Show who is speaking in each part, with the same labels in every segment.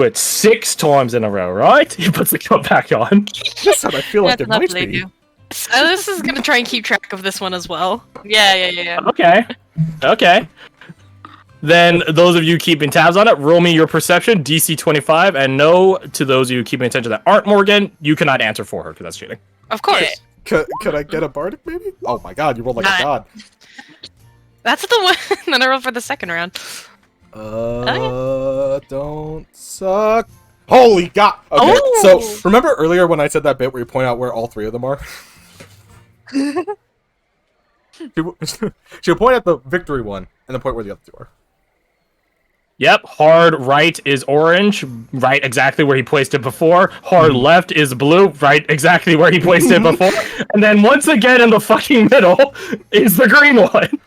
Speaker 1: it 6 times in a row, right? He puts the cup back on.
Speaker 2: Just said I feel like it might be.
Speaker 3: This is gonna try and keep track of this one as well.
Speaker 4: Yeah.
Speaker 1: Okay. Then, those of you keeping tabs on it, roll me your perception, DC 25, and no, to those of you keeping attention that aren't Morgan, you cannot answer for her, because that's cheating.
Speaker 3: Of course.
Speaker 2: Could I get a bardic, maybe? Oh my god, you rolled like a god.
Speaker 3: That's the one that I rolled for the second round.
Speaker 2: Don't suck. Holy god! Okay, so remember earlier when I said that bit where you point out where all 3 of them are? She'll point at the victory one, and then point where the other 2 are.
Speaker 1: Yep, hard right is orange, right exactly where he placed it before. Hard left is blue, right exactly where he placed it before. And then once again in the fucking middle is the green one.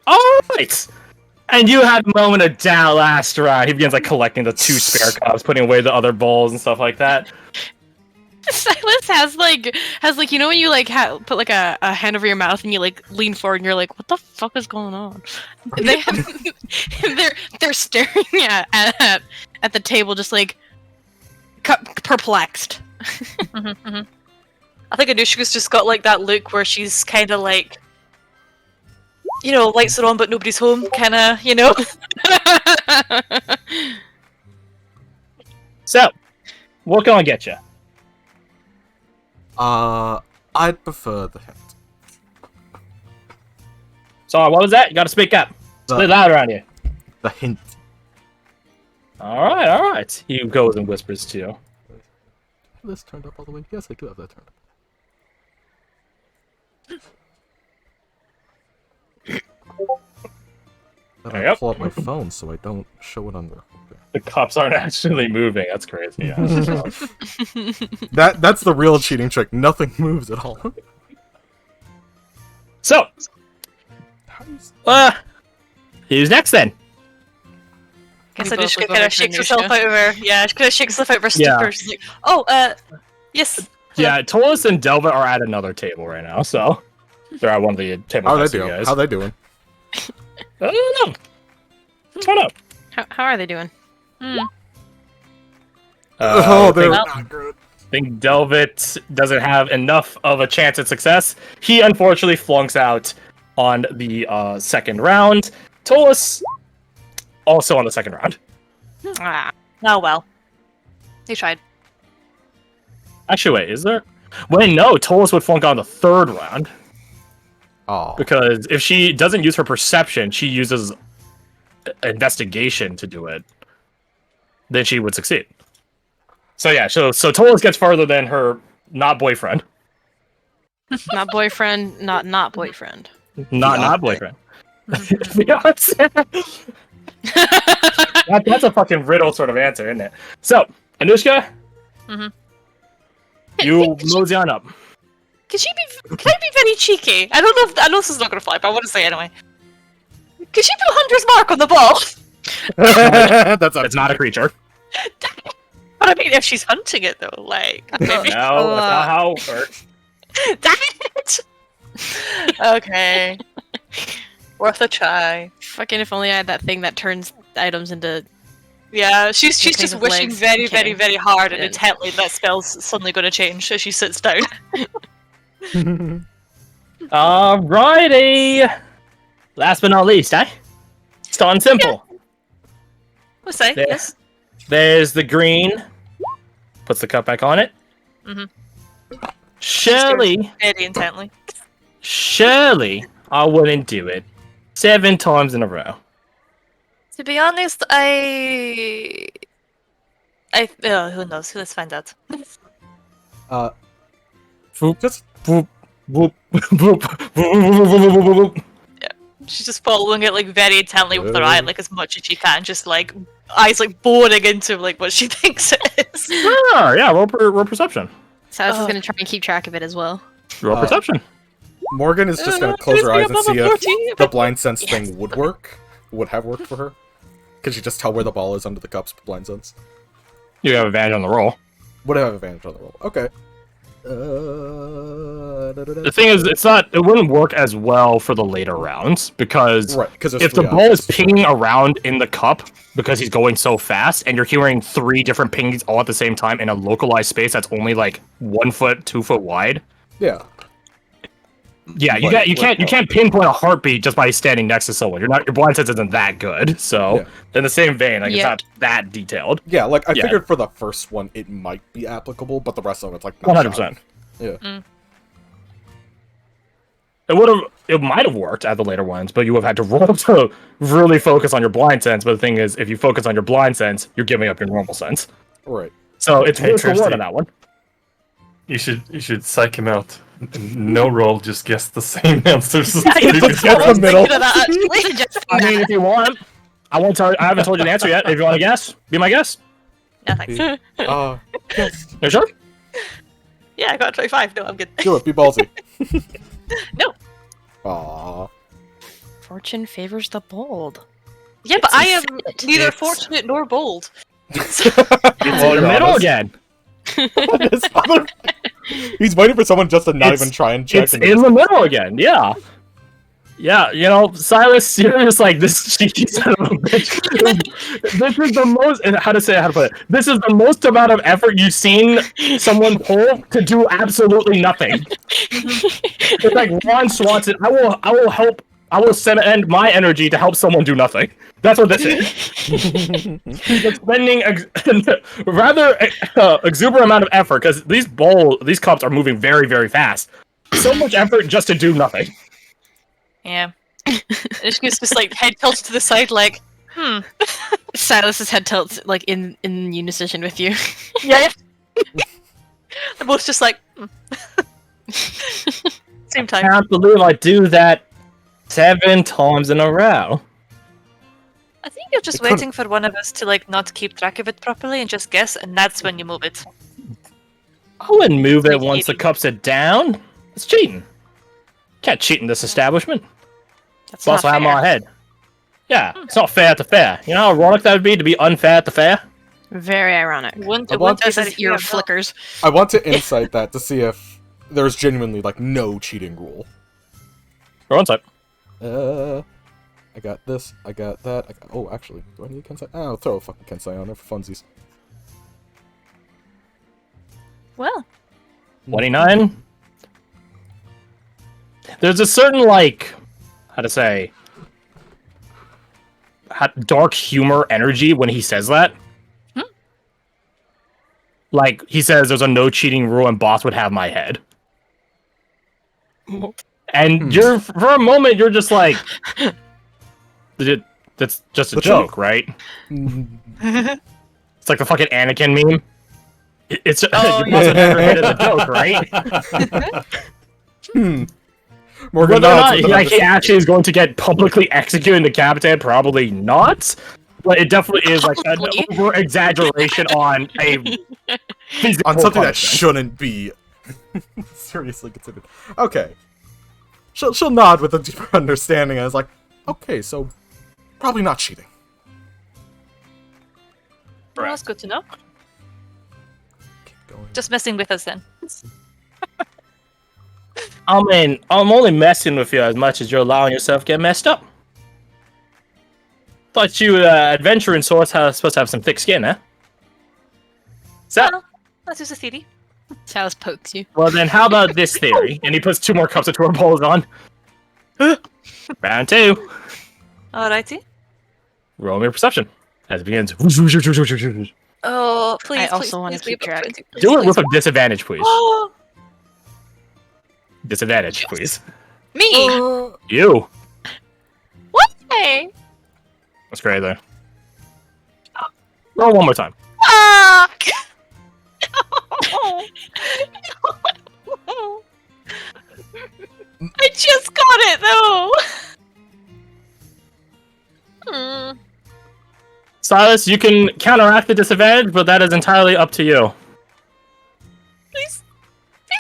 Speaker 1: Alright! And you had a moment of doubt last round. He begins like collecting the 2 spare cups, putting away the other bowls and stuff like that.
Speaker 3: Silas has like you know when you like put like a hand over your mouth and you like lean forward and you're like, what the fuck is going on? They have, they're staring at the table just like perplexed.
Speaker 4: I think Anushka's just got like that look where she's kind of like, you know, lights are on but nobody's home, kind of, you know.
Speaker 1: So, what can I get you?
Speaker 2: I'd prefer the hint.
Speaker 1: Sorry, what was that? You gotta speak up. It's a bit loud around you.
Speaker 2: The hint.
Speaker 1: Alright. He goes and whispers to you.
Speaker 2: This turned up all the way? Yes, I do have that turned up. I pull up my phone so I don't show it on the...
Speaker 1: The cups aren't actually moving. That's crazy. Yeah.
Speaker 2: That's the real cheating trick. Nothing moves at all.
Speaker 1: So, who's next then?
Speaker 4: Guess Anushka kind of shakes herself out of her. Yeah, she kind of shakes herself out of her stupor. She's like, yes.
Speaker 1: Yeah, Tolis and Delva are at another table right now, so they're at one of the tables next to you guys.
Speaker 2: How they doing?
Speaker 1: I don't know. What's going on?
Speaker 3: How are they doing?
Speaker 2: They're not good.
Speaker 1: I think Delvit doesn't have enough of a chance at success. He unfortunately flunks out on the second round. Tolis also on the second round.
Speaker 4: Oh well. He tried.
Speaker 1: Actually, wait, is there? Wait, no, Tolis would flunk on the third round.
Speaker 2: Oh.
Speaker 1: Because if she doesn't use her perception, she uses investigation to do it. Then she would succeed. So yeah, so Tolis gets farther than her not boyfriend.
Speaker 3: Not boyfriend, not boyfriend.
Speaker 1: Not boyfriend. That's a fucking riddle sort of answer, isn't it? So, Anushka, you mosey on up.
Speaker 4: Can I be very cheeky? I know this is not gonna fly, but I want to say anyway. Can she put Hunter's mark on the ball?
Speaker 1: That's not a creature.
Speaker 4: But I mean, if she's hunting it though, like maybe.
Speaker 1: No, that's not how it works.
Speaker 4: Damn it! Okay. Worth a try.
Speaker 3: Fucking if only I had that thing that turns items into...
Speaker 4: Yeah, she's just wishing
Speaker 3: legs.
Speaker 4: very, very, very hard and intently that spell's suddenly going to change as she sits down.
Speaker 1: Alrighty! Last but not least, Starting simple.
Speaker 4: Yeah. We'll say, yes.
Speaker 1: There's the green. Puts the cup back on it. Surely,
Speaker 4: very intently.
Speaker 1: Surely, I wouldn't do it 7 times in a row.
Speaker 4: To be honest, who knows? Let's find out.
Speaker 2: Just
Speaker 1: Boop, boop, boop, boop.
Speaker 4: Yeah, she's just following it like very intently with her eye, like as much as she can, just like eyes like boring into like what she thinks it is.
Speaker 1: Sure, yeah, roll perception.
Speaker 3: So I was just gonna try and keep track of it as well.
Speaker 1: Roll perception.
Speaker 2: Morgan is just gonna close her eyes and see if the blind sense thing would have worked for her. Could you just tell where the ball is under the cups with blind sense?
Speaker 1: You have advantage on the roll.
Speaker 2: Would have advantage on the roll. Okay.
Speaker 1: The thing is, it wouldn't work as well for the later rounds, because
Speaker 2: Right, because
Speaker 1: if the ball is pinging around in the cup, because he's going so fast, and you're hearing 3 different pings all at the same time in a localized space that's only like 1 foot, 2 foot wide.
Speaker 2: Yeah.
Speaker 1: Yeah, you can't pinpoint a heartbeat just by standing next to someone. Your blind sense isn't that good. So
Speaker 2: Yeah.
Speaker 1: in the same vein, like it's not that detailed.
Speaker 2: Yeah, like I figured for the first one it might be applicable, but the rest of it's like
Speaker 1: 100%.
Speaker 2: Yeah.
Speaker 1: It might have worked at the later ones, but you would have had to roll to really focus on your blind sense. But the thing is, if you focus on your blind sense, you're giving up your normal sense.
Speaker 2: Right.
Speaker 1: So it's risk
Speaker 5: Kirsty,
Speaker 1: reward on that one.
Speaker 5: You should psych him out. No roll, just guess the same answers.
Speaker 1: Yeah,
Speaker 2: Get the middle.
Speaker 1: I mean, if you want, I won't tell you. I haven't told you the answer yet. If you want to guess, be my guess.
Speaker 4: No, thanks.
Speaker 2: Yes.
Speaker 1: You sure?
Speaker 4: Yeah, I got 25. No, I'm good.
Speaker 2: Do it. Be ballsy.
Speaker 4: No.
Speaker 2: Aww.
Speaker 3: Fortune favors the bold.
Speaker 4: Yeah, but I am neither
Speaker 1: It's-
Speaker 4: fortunate nor bold.
Speaker 1: It's in the middle again.
Speaker 2: He's waiting for someone just to not even try and check.
Speaker 1: It's in the middle again. Yeah. Yeah, you know, Silas, you're just like this cheeky son of a bitch. This is the most, and how to put it. This is the most amount of effort you've seen someone pull to do absolutely nothing. It's like Ron Swanson. I will send my energy to help someone do nothing. That's what this is. He's expending rather exuberant amount of effort because these cups are moving very, very fast. So much effort just to do nothing.
Speaker 4: Yeah. Ishika's just like head tilted to the side, like,
Speaker 3: Silas's head tilts like in unison with you.
Speaker 4: yeah. They're both just like, same
Speaker 1: I
Speaker 4: time.
Speaker 1: can't believe I do that 7 times in a row.
Speaker 4: I think you're just waiting for one of us to like not keep track of it properly and just guess, and that's when you move it.
Speaker 1: I wouldn't move it
Speaker 4: Like
Speaker 1: once the
Speaker 4: cheating.
Speaker 1: cups are down. It's cheating. Can't cheat in this establishment.
Speaker 3: That's
Speaker 1: Boss
Speaker 3: not
Speaker 1: will have
Speaker 3: fair.
Speaker 1: my head. Yeah, it's not fair at the fair. You know how ironic that would be to be unfair at the fair?
Speaker 3: Very ironic.
Speaker 4: It wouldn't,
Speaker 2: I
Speaker 4: it
Speaker 2: want
Speaker 4: wouldn't
Speaker 3: As
Speaker 4: be
Speaker 3: his ear
Speaker 4: fair.
Speaker 3: flickers.
Speaker 2: I want to insight that to see if there's genuinely like no cheating rule.
Speaker 1: Or on site.
Speaker 2: I got this. I got that. Oh, actually, do I need a Kensai? Oh, I'll throw a fucking Kensai on there for funsies.
Speaker 4: Well,
Speaker 1: 29. There's a certain, like, dark humor energy when he says that. Like, he says there's a no cheating rule and boss would have my head. And you're, for a moment, you're just like, that's just a joke, right? It's like the fucking Anakin meme. It's
Speaker 4: Oh,
Speaker 1: you must have never hit it as a joke, right?
Speaker 2: Morgan
Speaker 1: Whether or
Speaker 2: nods
Speaker 1: not
Speaker 2: with an
Speaker 1: like, he actually is going to get publicly executed in the Capitan, probably not. But it definitely is like an
Speaker 3: Probably.
Speaker 1: over exaggeration on a physical
Speaker 2: on something that
Speaker 1: punishment.
Speaker 2: shouldn't be seriously considered. Okay. She'll nod with a deeper understanding. I was like, okay, so probably not cheating.
Speaker 4: well, that's good to know.
Speaker 2: Keep going.
Speaker 4: Just messing with us then.
Speaker 1: I mean, I'm only messing with you as much as you're allowing yourself to get messed up. Thought you, adventuring sorts, supposed to have some thick skin, eh? So,
Speaker 4: Well, that's just a theory.
Speaker 3: Silas pokes you.
Speaker 1: well then, how about this theory? And he puts 2 more cups of tour bowls on. Round 2.
Speaker 4: Alrighty.
Speaker 1: Roll me a perception. As it begins.
Speaker 4: Oh, please,
Speaker 3: I
Speaker 4: please,
Speaker 3: also wanna
Speaker 4: please,
Speaker 3: keep
Speaker 4: leave it
Speaker 3: track.
Speaker 4: 20, please,
Speaker 1: Do it
Speaker 4: please.
Speaker 1: with a disadvantage, please.
Speaker 4: Oh,
Speaker 1: Disadvantage, please.
Speaker 4: me!
Speaker 1: You.
Speaker 4: What? Hey!
Speaker 1: That's great, though. Roll one more time.
Speaker 4: Fuck! I just got it though.
Speaker 1: Silas, you can counteract the disadvantage, but that is entirely up to you.
Speaker 4: Please.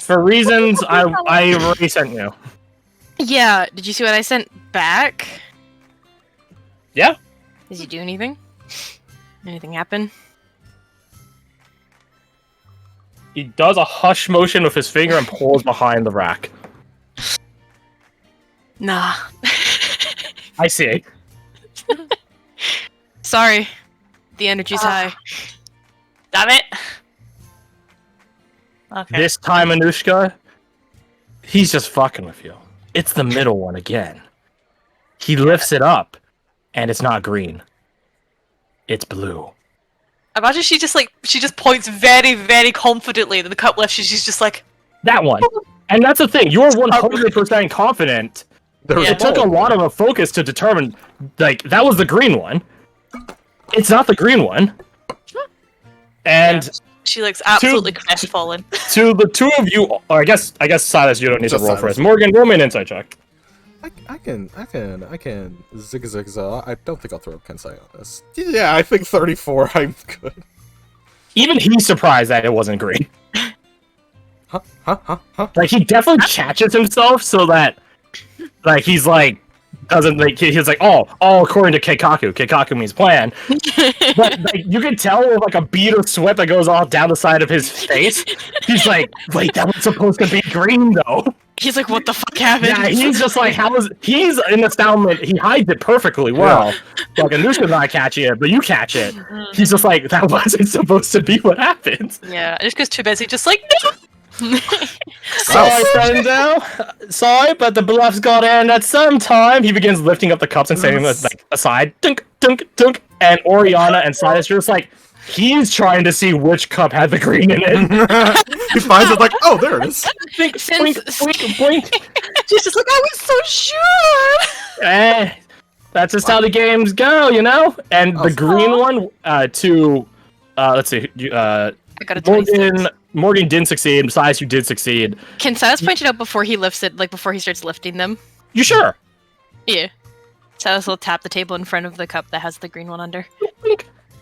Speaker 1: For reasons I already sent you.
Speaker 3: Yeah, did you see what I sent back?
Speaker 1: Yeah?
Speaker 3: Did you do anything? Anything happen?
Speaker 1: He does a hush motion with his finger and pulls behind the rack.
Speaker 3: Nah.
Speaker 1: I see.
Speaker 3: Sorry. The energy's high.
Speaker 4: Damn it. Okay.
Speaker 1: This time, Anushka, he's just fucking with you. It's the middle one again. He lifts it up, and it's not green. It's blue.
Speaker 4: Imagine she just points very, very confidently to the cup left. She's just like
Speaker 1: That one. And that's the thing. You're 100% confident.
Speaker 2: There was
Speaker 1: It took a lot of a focus to determine, like, that was the green one. It's not the green one. And
Speaker 4: she looks absolutely crestfallen.
Speaker 1: to the two of you, or I guess Silas, you don't need to
Speaker 2: Just
Speaker 1: roll for
Speaker 2: Silas.
Speaker 1: this. Morgan, roll me an insight check.
Speaker 2: I can zig. I don't think I'll throw Kensai on this. Yeah, I think 34. I'm good.
Speaker 1: Even he's surprised that it wasn't green.
Speaker 2: Huh?
Speaker 1: Like, he definitely catches himself so that, like, he's like, doesn't, like, he's like, all according to Keikaku. Keikaku means plan. But, like, you can tell with, like, a bead of sweat that goes all down the side of his face. He's like, wait, that was supposed to be green, though.
Speaker 3: He's like, what the fuck happened?
Speaker 1: Yeah, he's just like, he's in astoundment. He hides it perfectly well. Like, Anushka's not catching it, but you catch it. He's just like, that wasn't supposed to be what happened.
Speaker 4: Yeah, and just goes too busy, just like no.
Speaker 1: Sorry, Frendo. Sorry, but the bluff's got to end at some time. He begins lifting up the cups and setting them like aside. Dunk, dunk, dunk. And Oriana and Silas are just like, he's trying to see which cup had the green in it.
Speaker 2: He finds it like, oh, there it is.
Speaker 1: Blink, blink, blink, blink.
Speaker 4: She's just like, I was so sure.
Speaker 1: That's just how the games go, you know? And the green one, let's see,
Speaker 3: I got a 26.
Speaker 1: Morgan didn't succeed, besides you did succeed.
Speaker 3: Can Silas point it out before he lifts it, like before he starts lifting them?
Speaker 1: You sure?
Speaker 3: Yeah. Silas will tap the table in front of the cup that has the green one under.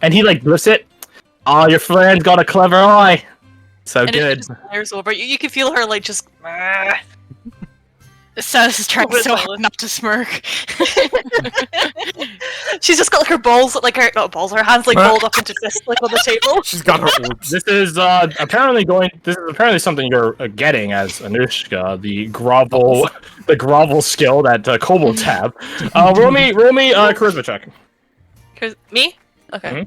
Speaker 1: And he like lifts it. Oh, your friend's got a clever eye. So
Speaker 4: And
Speaker 1: good.
Speaker 4: it just glares over. You can feel her like just.
Speaker 3: Silas is trying
Speaker 4: Over
Speaker 3: so
Speaker 4: the
Speaker 3: hard not to smirk.
Speaker 4: She's just got like her balls, like her not balls, her hands like balled up into fists, like on the table.
Speaker 2: She's got her orbs.
Speaker 1: This is apparently something you're getting as Anushka, the grovel skill that kobolds have. Roll me charisma check.
Speaker 4: Me? Okay.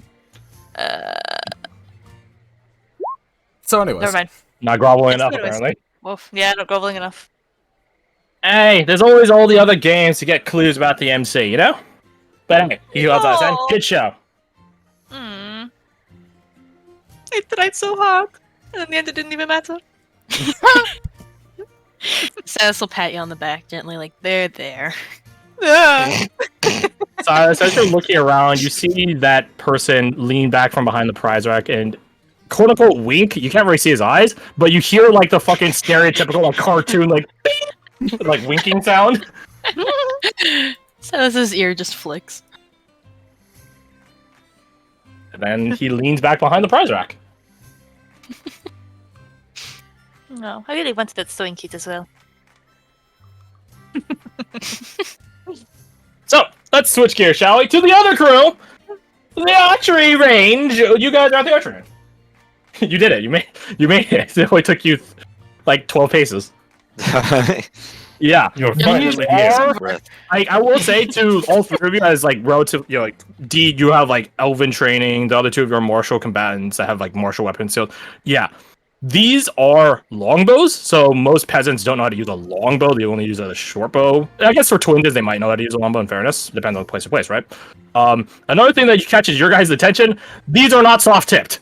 Speaker 2: So, anyways,
Speaker 4: Never mind.
Speaker 1: Not groveling
Speaker 4: It's
Speaker 1: enough,
Speaker 4: anyways.
Speaker 1: apparently.
Speaker 4: Woof. Yeah, not groveling enough.
Speaker 1: Hey, there's always all the other games to get clues about the MC, you know? But hey, you got that then. Good show.
Speaker 4: I tried so hard, and in the end, it didn't even matter.
Speaker 3: Silas will pat you on the back gently, like, there.
Speaker 1: Silas, as you're looking around, you see that person lean back from behind the prize rack and quote unquote wink. You can't really see his eyes, but you hear like the fucking stereotypical like cartoon like bing, like winking sound.
Speaker 3: Silas's ear just flicks.
Speaker 1: And then he leans back behind the prize rack.
Speaker 4: No, I really wanted that sewing kit as well.
Speaker 1: So let's switch gears, shall we? To the other crew, the archery range. You guys are at the archery range. You did it. You made it. It only took you like 12 paces. Yeah.
Speaker 5: You're
Speaker 1: These
Speaker 5: finally here.
Speaker 1: are- I will say to all three of you as like relative, you know, like D, you have like elven training. The other two of you are martial combatants that have like martial weapons. So yeah, these are longbows. So most peasants don't know how to use a longbow. They only use a short bow. I guess for twins, they might know how to use a longbow. In fairness, depends on place to place, right? Another thing that catches your guys' attention: these are not soft tipped.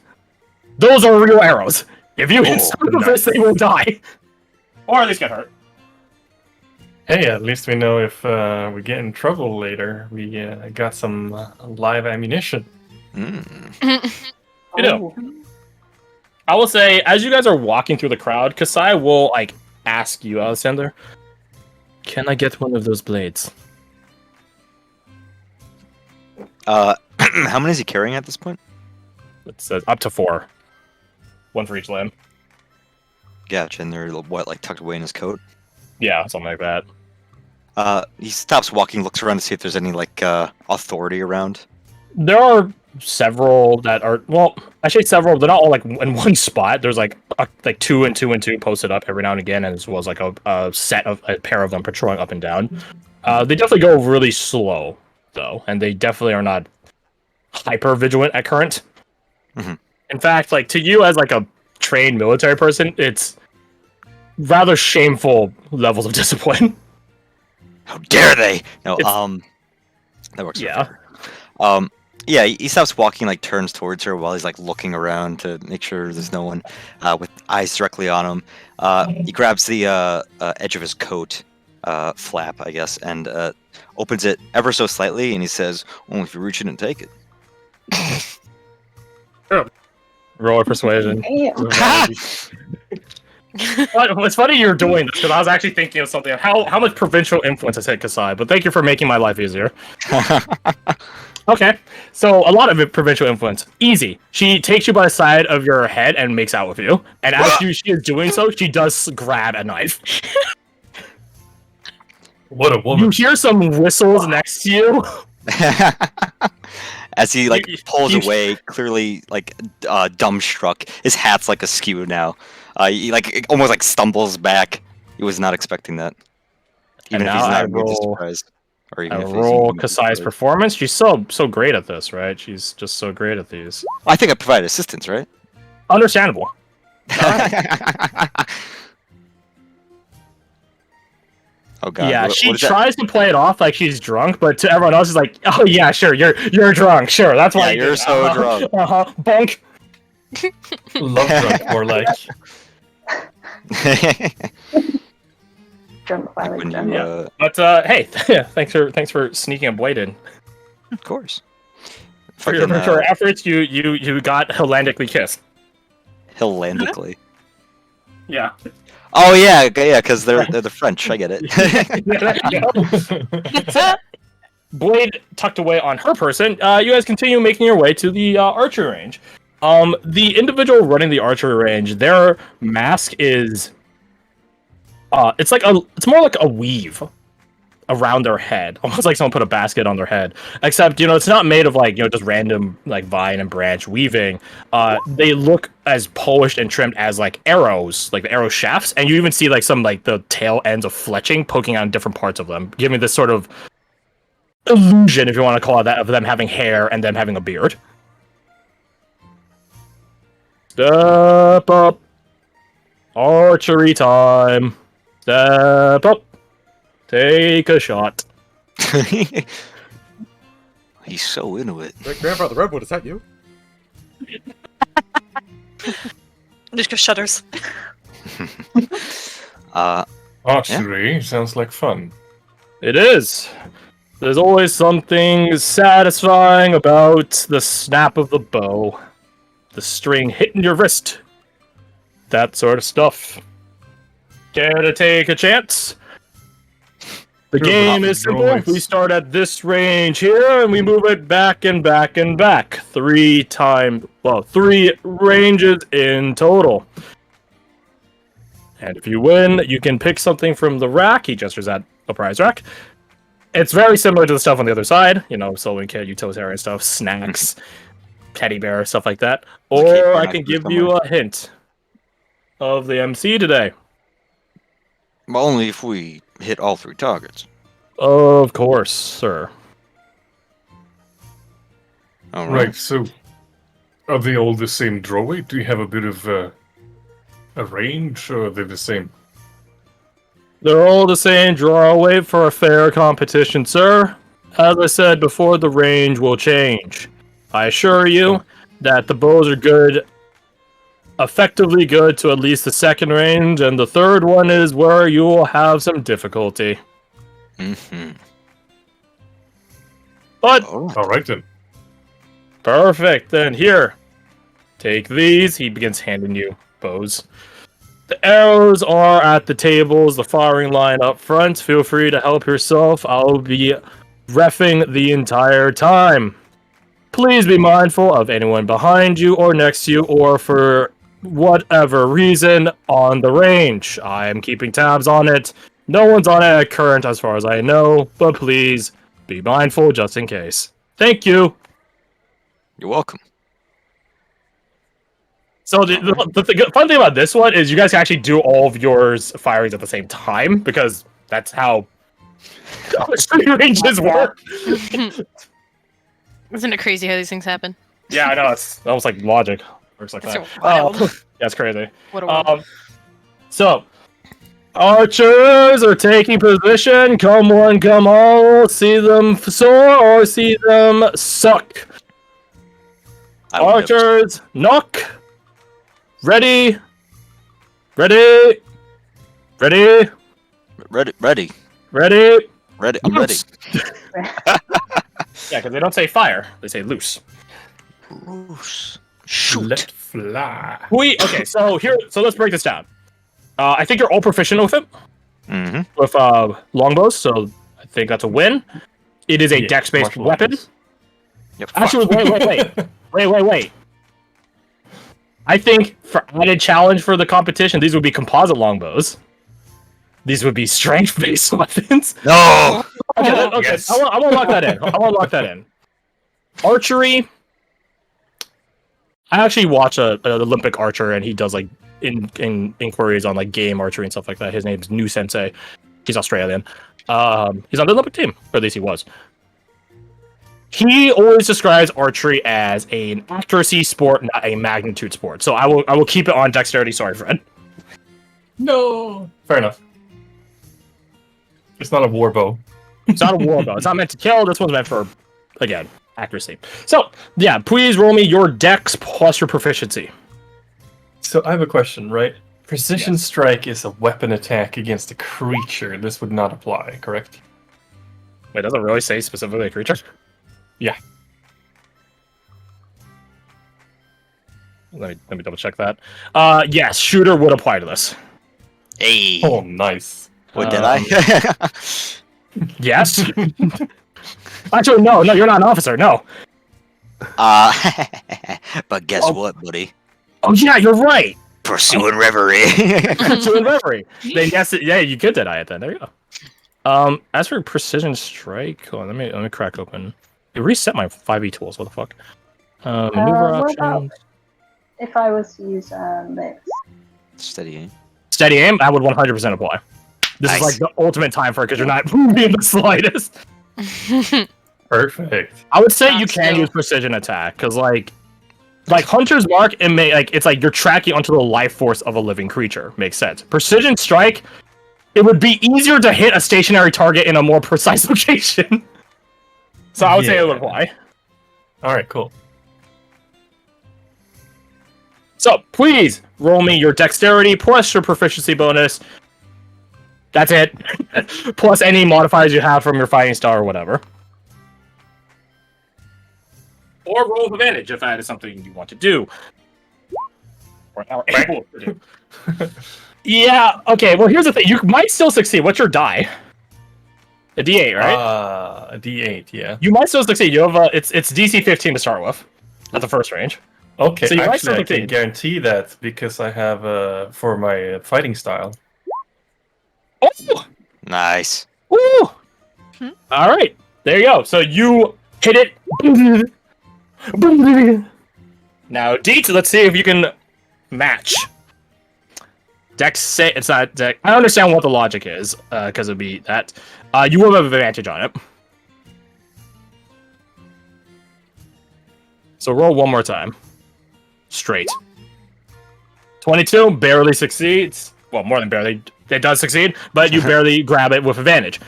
Speaker 1: Those are real arrows. If you hit some of this, they will die, or at least get hurt.
Speaker 5: Hey, at least we know if we get in trouble later. We got some live ammunition.
Speaker 1: You know, I will say, as you guys are walking through the crowd, Kasai will like ask you, Alexander, can I get one of those blades?
Speaker 6: How many is he carrying at this point?
Speaker 1: It says up to 4. 1 for each limb.
Speaker 6: Gotcha, and they're what, like tucked away in his coat?
Speaker 1: Yeah, something like that.
Speaker 6: He stops walking, looks around to see if there's any like authority around.
Speaker 1: There are several that are, well, actually several. They're not all like in one spot. There's like like 2 and 2 and 2 posted up every now and again, and as well as like a set of a pair of them patrolling up and down. They definitely go really slow though, and they definitely are not hyper vigilant at current.
Speaker 6: Mhm.
Speaker 1: In fact, like to you as like a trained military person, it's rather shameful levels of discipline.
Speaker 6: How dare they? No,
Speaker 1: It's-
Speaker 6: that works.
Speaker 1: Yeah.
Speaker 6: Yeah, he stops walking, like turns towards her while he's like looking around to make sure there's no one with eyes directly on him. He grabs the edge of his coat flap, I guess, and opens it ever so slightly, and he says, "Only if you reach in and take it."
Speaker 1: Roll a persuasion.
Speaker 6: Ha!
Speaker 1: It's funny you're doing this because I was actually thinking of something. How much provincial influence has hit Kasai? But thank you for making my life easier. Okay, so a lot of it provincial influence. Easy. She takes you by the side of your head and makes out with you. And as she is doing so, she does grab a knife.
Speaker 5: What a
Speaker 1: You
Speaker 5: woman.
Speaker 1: hear some whistles next to you.
Speaker 6: As he like pulls
Speaker 1: you-
Speaker 6: away, clearly like dumbstruck. His hat's like askew now. He like almost like stumbles back. He was not expecting that. Even
Speaker 1: And
Speaker 6: if he's
Speaker 1: now
Speaker 6: not
Speaker 1: I
Speaker 6: really
Speaker 1: roll-
Speaker 6: surprised. Or
Speaker 1: I
Speaker 6: even if he's
Speaker 1: roll
Speaker 6: even
Speaker 1: Kasai's
Speaker 6: surprised.
Speaker 1: performance. She's so great at this, right? She's just so great at these.
Speaker 6: I think I provided assistance, right?
Speaker 1: Understandable.
Speaker 6: Oh god.
Speaker 1: Yeah,
Speaker 6: what
Speaker 1: she
Speaker 6: is that?
Speaker 1: tries to play it off like she's drunk, but to everyone else is like, "Oh yeah, sure, you're drunk, sure, that's why
Speaker 6: Yeah, you're so drunk."
Speaker 1: Bonk.
Speaker 5: Love drunk, more like.
Speaker 7: Drunk while
Speaker 6: When
Speaker 7: drunk.
Speaker 6: you,
Speaker 1: Yeah. But hey, thanks for sneaking a blade in.
Speaker 6: of course.
Speaker 1: For your
Speaker 6: Fucking,
Speaker 1: efforts, you got Hollandically kissed.
Speaker 6: Hillandically.
Speaker 1: Yeah.
Speaker 6: Oh yeah, yeah, because they're the French. I get it.
Speaker 1: Blade tucked away on her person. You guys continue making your way to the archery range. The individual running the archery range, their mask is it's more like a weave around their head, almost like someone put a basket on their head. Except it's not made of like just random like vine and branch weaving. They look as polished and trimmed as like arrows, like the arrow shafts, and you even see like some like the tail ends of fletching poking out in different parts of them, giving this sort of illusion, if you want to call it that, of them having hair and them having a beard. Step up. Archery time. Step up. Take a shot.
Speaker 6: He's so into it.
Speaker 2: Great grandfather Redwood, is that you?
Speaker 4: Anushka shudders.
Speaker 5: Archery sounds like fun.
Speaker 1: It is. There's always something satisfying about the snap of the bow, the string hitting your wrist, that sort of stuff. Care to take a chance? The
Speaker 5: Sure,
Speaker 1: game
Speaker 5: but
Speaker 1: is simple.
Speaker 5: always-
Speaker 1: We start at this range here, and we move it back and back and back. 3 ranges in total. And if you win, you can pick something from the rack. He gestures at a prize rack. It's very similar to the stuff on the other side. Sewing kit, utilitarian stuff, snacks, teddy bear, stuff like that.
Speaker 6: There's a
Speaker 1: Or
Speaker 6: cape
Speaker 1: I
Speaker 6: on
Speaker 1: can
Speaker 6: it
Speaker 1: give
Speaker 6: somewhere.
Speaker 1: you a hint of the MC today.
Speaker 6: Well, only if we hit all 3 targets.
Speaker 1: Of course, sir.
Speaker 6: All
Speaker 5: Right, so are they all the same draw weight? Do you have a bit of a range, or are they the same?
Speaker 1: They're all the same draw weight for a fair competition, sir. As I said before, the range will change. I assure you that the bows are good, effectively good to at least the second range, and the third one is where you will have some difficulty.
Speaker 6: Mm-hmm.
Speaker 1: But
Speaker 6: Oh.
Speaker 5: All right then.
Speaker 1: perfect, then here. Take these. He begins handing you bows. The arrows are at the tables, the firing line up front. Feel free to help yourself. I'll be reffing the entire time. Please be mindful of anyone behind you or next to you or for whatever reason on the range. I am keeping tabs on it. No one's on it at current as far as I know, but please be mindful just in case. Thank you.
Speaker 6: You're welcome.
Speaker 1: So the fun thing about this one is you guys can actually do all of yours firings at the same time because that's how archery ranges work.
Speaker 3: Isn't it crazy how these things happen?
Speaker 1: Yeah, I know. It's almost like logic works like
Speaker 3: It's
Speaker 1: that.
Speaker 3: wild.
Speaker 1: That's crazy.
Speaker 3: What a world.
Speaker 1: So archers are taking position. Come one, come all. See them soar or see them suck.
Speaker 6: I would never-
Speaker 1: Archers, knock. Ready. Ready. Ready.
Speaker 6: Ready.
Speaker 1: Ready.
Speaker 6: Ready. I'm ready.
Speaker 1: Loose. Yeah, because they don't say fire; they say loose.
Speaker 6: Loose. Shoot.
Speaker 5: Let fly.
Speaker 1: Okay, so let's break this down. I think you're all proficient with it,
Speaker 6: Mm-hmm.
Speaker 1: with longbows, so I think that's a win. It is a
Speaker 5: Yeah,
Speaker 1: dex-based
Speaker 5: martial
Speaker 1: weapon.
Speaker 5: arts.
Speaker 6: Yep.
Speaker 1: Actually, wait. I think for added challenge for the competition, these would be composite longbows. These would be strength-based weapons.
Speaker 6: No.
Speaker 1: Okay,
Speaker 5: Yes.
Speaker 1: I won't lock that in. Archery. I actually watch an Olympic archer, and he does like inquiries on like game archery and stuff like that. His name's New Sensei. He's Australian. He's on the Olympic team, or at least he was. He always describes archery as an accuracy sport, not a magnitude sport. So I will keep it on dexterity. Sorry, Fred.
Speaker 5: No. Fair enough. It's not a war bow.
Speaker 1: It's not a war bow. It's not meant to kill. This one's meant for, again, accuracy. So yeah, please roll me your dex plus your proficiency.
Speaker 5: So I have a question, right? Precision
Speaker 1: Yes.
Speaker 5: strike is a weapon attack against a creature. This would not apply, correct?
Speaker 1: Wait, does it really say specifically a creature?
Speaker 5: Yeah.
Speaker 1: Let me double check that. Yes, shooter would apply to this.
Speaker 6: Hey.
Speaker 5: Oh, nice.
Speaker 6: What did I?
Speaker 1: Yes. Actually, no, you're not an officer. No.
Speaker 6: But guess what, buddy?
Speaker 1: Oh yeah, you're right.
Speaker 6: Pursuing reverie.
Speaker 1: Pursuing reverie. Then yes, yeah, you could deny it. Then there you go. As for precision strike, hold on, let me crack open. It reset my 5e tools. What the fuck? Maneuver
Speaker 7: what about
Speaker 1: options.
Speaker 7: if I was to use mix?
Speaker 6: Steady aim.
Speaker 1: Steady aim. That would 100% apply. This is
Speaker 6: Nice.
Speaker 1: like the ultimate time for it because you're not moving in the slightest.
Speaker 5: Perfect.
Speaker 1: I would say you
Speaker 3: Not
Speaker 1: can
Speaker 3: still.
Speaker 1: use precision attack because like Hunter's Mark, it may like it's like you're tracking onto the life force of a living creature. Makes sense. Precision strike, it would be easier to hit a stationary target in a more precise location. So I would say it would
Speaker 5: Yeah.
Speaker 1: apply.
Speaker 5: All right, cool.
Speaker 1: So please roll me your dexterity plus your proficiency bonus. That's it. Plus any modifiers you have from your fighting style or whatever. Or roll with advantage if that is something you want to do. Or are able to do. Yeah, okay, well here's the thing. You might still succeed. What's your die? A D8, right?
Speaker 5: A D8, yeah.
Speaker 1: You might still succeed. You have it's DC 15 to start with. At the first range.
Speaker 5: Okay,
Speaker 1: So you might
Speaker 5: actually, I
Speaker 1: still
Speaker 5: can
Speaker 1: succeed.
Speaker 5: guarantee that because I have for my fighting style.
Speaker 1: Oh!
Speaker 6: Nice.
Speaker 1: Woo! Alright. There you go. So you hit it. Now, Deet, let's see if you can match. Dex say it's not Dex. I understand what the logic is, because it'd be that. You will have advantage on it. So roll one more time. Straight. 22 barely succeeds. Well, more than barely. It does succeed, but you barely grab it with advantage.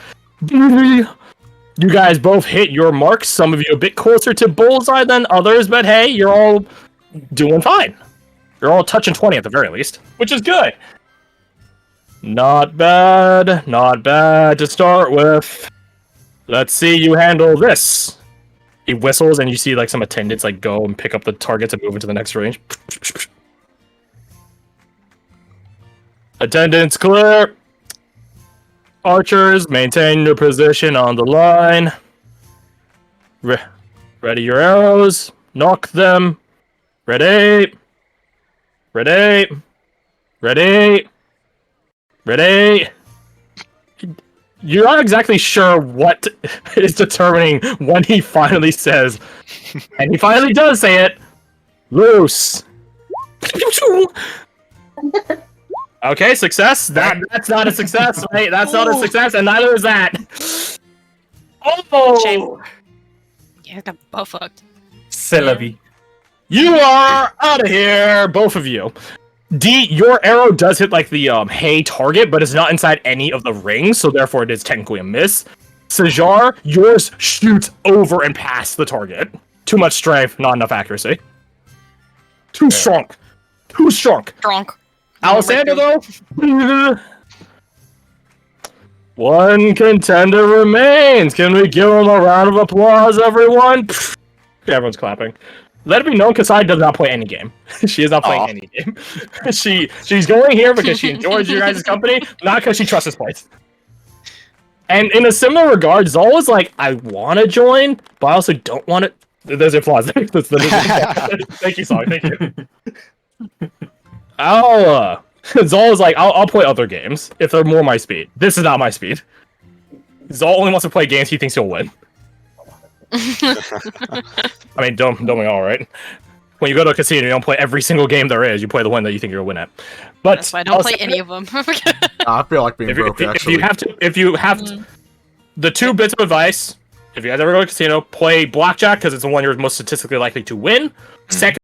Speaker 1: You guys both hit your marks. Some of you a bit closer to bullseye than others, but hey, you're all doing fine. You're all touching 20 at the very least, which is good. Not bad. Not bad to start with. Let's see you handle this. He whistles, and you see like some attendants like go and pick up the targets and move into the next range. Attendants clear. Archers, maintain your position on the line. Ready your arrows. Knock them. Ready. Ready. Ready. Ready. You're not exactly sure what is determining when he finally says, and he finally does say it, loose. Okay, success. That's not a success, right? That's not a success, and neither is that. Oh!
Speaker 4: Shame.
Speaker 3: Yeah, got butt fucked.
Speaker 5: Celebi.
Speaker 1: You are out of here, both of you. D, your arrow does hit like the hay target, but it's not inside any of the rings, so therefore it is technically a miss. Sajar, yours shoots over and past the target. Too much strength, not enough accuracy. Too strong. Too strong.
Speaker 3: Drunk.
Speaker 1: Alessander, though? One contender remains. Can we give him a round of applause, everyone? Everyone's clapping. Let it be known, Kasai does not play any game. She is not playing any game. She's going here because she enjoys your guys' company, not because she trusts this place. And in a similar regard, Zol is like, I want to join, but I also don't want to. There's applause. Thank you, Song. Thank you. Zol is like, I'll play other games if they're more my speed. This is not my speed. Zol only wants to play games he thinks he'll win. I mean, don't we all, right? When you go to a casino, you don't play every single game there is. You play the one that you think you'll win at. But
Speaker 3: That's why I don't play any of them.
Speaker 2: I feel like being broke,
Speaker 1: if
Speaker 2: actually.
Speaker 1: you have to, the 2 bits of advice: if you guys ever go to a casino, play blackjack because it's the one you're most statistically likely to win. Second.